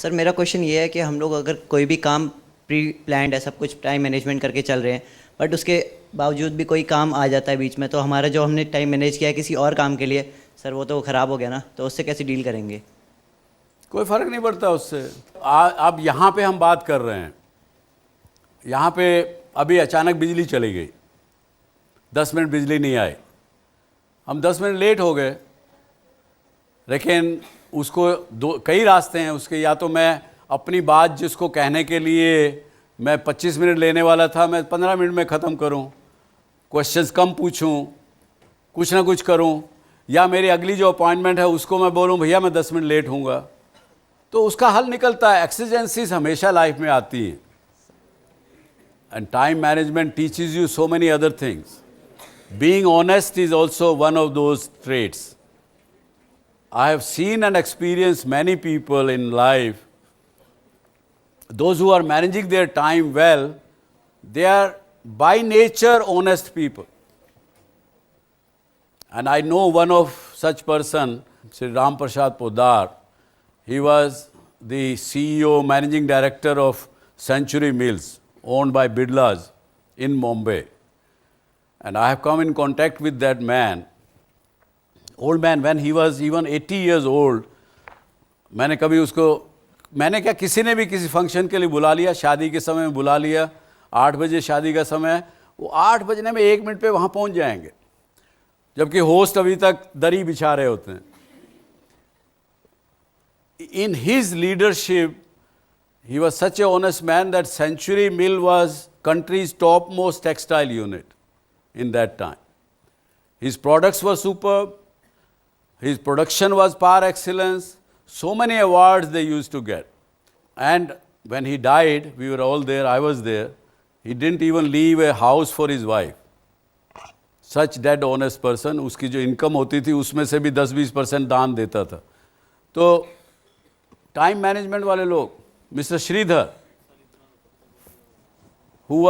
Sir मेरा question ये है कि हम लोग अगर कोई भी काम प्री प्लान्ड है, सब कुछ टाइम मैनेजमेंट करके चल रहे हैं, बट उसके बावजूद भी कोई काम आ जाता है बीच में, तो हमारा जो हमने टाइम मैनेज किया है किसी और काम के लिए, सर वो तो ख़राब हो गया ना, तो उससे कैसे डील करेंगे? कोई फ़र्क नहीं पड़ता उससे। अब यहाँ पे हम बात कर रहे हैं, यहाँ पे अभी अचानक बिजली चली गई, 10 मिनट बिजली नहीं आई, हम 10 मिनट लेट हो गए, लेकिन उसको कई रास्ते हैं उसके। या तो मैं अपनी बात जिसको कहने के लिए मैं 25 मिनट लेने वाला था, मैं 15 मिनट में ख़त्म करूं, क्वेश्चंस कम पूछूं, कुछ ना कुछ करूं, या मेरी अगली जो अपॉइंटमेंट है उसको मैं बोलूं भैया मैं 10 मिनट लेट हूँगा, तो उसका हल निकलता है। एक्सीजेंसीज हमेशा लाइफ में आती हैं, and time management teaches you so many other things. Being honest is also one of those traits. I have seen and experienced many people in life, those who are managing their time well, they are by nature honest people. And I know one of such person, Sri Ram Prasad Poddar. He was the CEO, managing director of Century Mills, owned by Bidlas in Mumbai. And I have come in contact with that man. Old man, when he was even 80 years old, मैंने कभी उसको, मैंने क्या, किसी ने भी किसी function के लिए बुला लिया, शादी के समय में बुला लिया, 8 बजे शादी का समय, वो 8 बजने में 1 मिनट पे वहाँ पहुँच जाएंगे, जबकि होस्ट अभी तक दरी बिछा रहे होते हैं। In his leadership he was such a honest man that century mill was country's top most textile unit in that time. His products were superb. His production was par excellence. So many awards they used to get. And when he died, we were all there, I was there, he didn't even leave a house for his wife. Such dead honest person. उसकी जो income होती थी उसमें से भी 10-20% दान देता था. तो टाइम मैनेजमेंट वाले लोग, mister Sridhar, who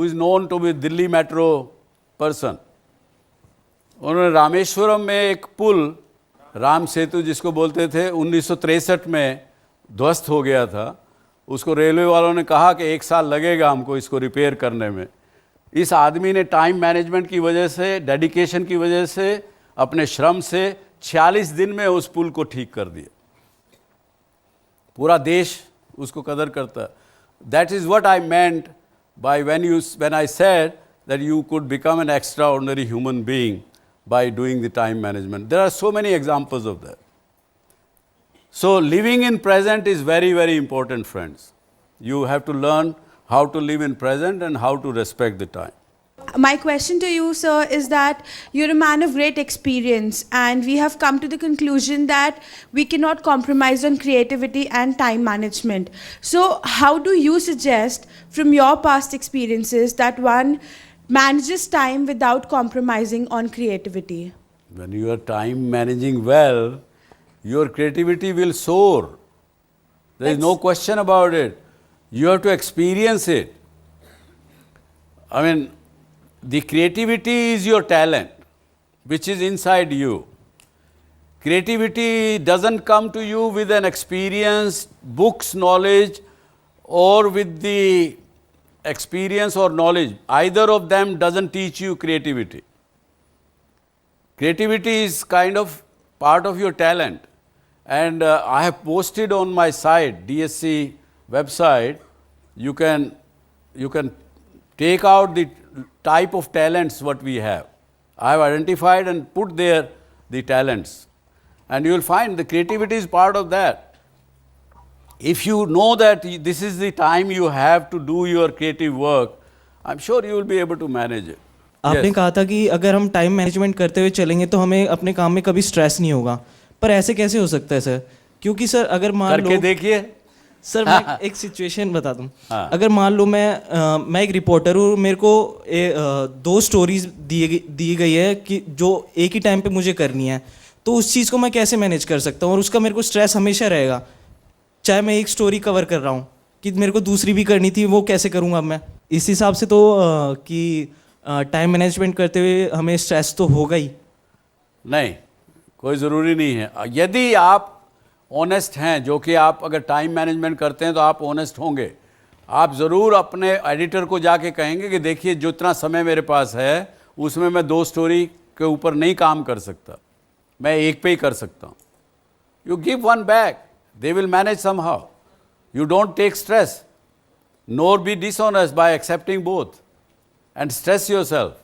is known to be Delhi metro person, उन्होंने रामेश्वरम में एक पुल, राम सेतु जिसको बोलते थे, 1963 में ध्वस्त हो गया था. उसको रेलवे वालों ने कहा कि 1 साल लगेगा हमको इसको रिपेयर करने में. इस आदमी ने टाइम मैनेजमेंट की वजह से, डेडिकेशन की वजह से, अपने श्रम से 46 दिन में उस पुल को ठीक कर दिया. पूरा देश उसको कदर करता. That is what I meant by when I said that you could become an extraordinary human being by doing the time management. There are so many examples of that. So living in present is very, very important, friends. You have to learn how to live in present and how to respect the time. My question to you, sir, is that you're a man of great experience, and we have come to the conclusion that we cannot compromise on creativity and time management. So how do you suggest, from your past experiences, that one manages time without compromising on creativity? When you are time managing well, your creativity will soar. There is no question about it. You have to experience it. I mean, the creativity is your talent, which is inside you. Creativity doesn't come to you with an experience, books, knowledge, or with the experience or knowledge. Either of them doesn't teach you creativity. Creativity is kind of part of your talent. And I have posted on my site, DSC website, you can take out the type of talents what we have. I have identified and put there the talents. And you will find the creativity is part of that. If you know that this is the time you have to do your creative work, I'm sure you will be able to manage it. आपने कहा था कि अगर हम time management करते हुए चलेंगे तो हमें अपने काम में कभी स्ट्रेस नहीं होगा, पर ऐसे कैसे हो सकता है सर? क्योंकि सर अगर मान लो, करके देखिए सर मैं एक सिचुएशन बता दूं. अगर मान लो मैं एक रिपोर्टर हूँ, मेरे को 2 स्टोरीज दी गई है कि जो एक ही टाइम पे मुझे करनी है, तो उस चीज़ को मैं कैसे मैनेज कर सकता हूँ? और उसका मेरे को स्ट्रेस हमेशा रहेगा, चाहे मैं एक स्टोरी कवर कर रहा हूँ, कि मेरे को दूसरी भी करनी थी, वो कैसे करूँगा मैं? इस हिसाब से तो कि टाइम मैनेजमेंट करते हुए हमें स्ट्रेस तो होगा ही. नहीं, कोई ज़रूरी नहीं है. यदि आप ऑनेस्ट हैं, जो कि आप अगर टाइम मैनेजमेंट करते हैं तो आप ऑनेस्ट होंगे। आप ज़रूर अपने एडिटर को जाके कहेंगे कि देखिए जितना समय मेरे पास है उसमें मैं 2 स्टोरी के ऊपर नहीं काम कर सकता, मैं एक पे ही कर सकता हूँ। You give one back, they will manage somehow. You don't take stress, nor be dishonest by accepting both and stress yourself.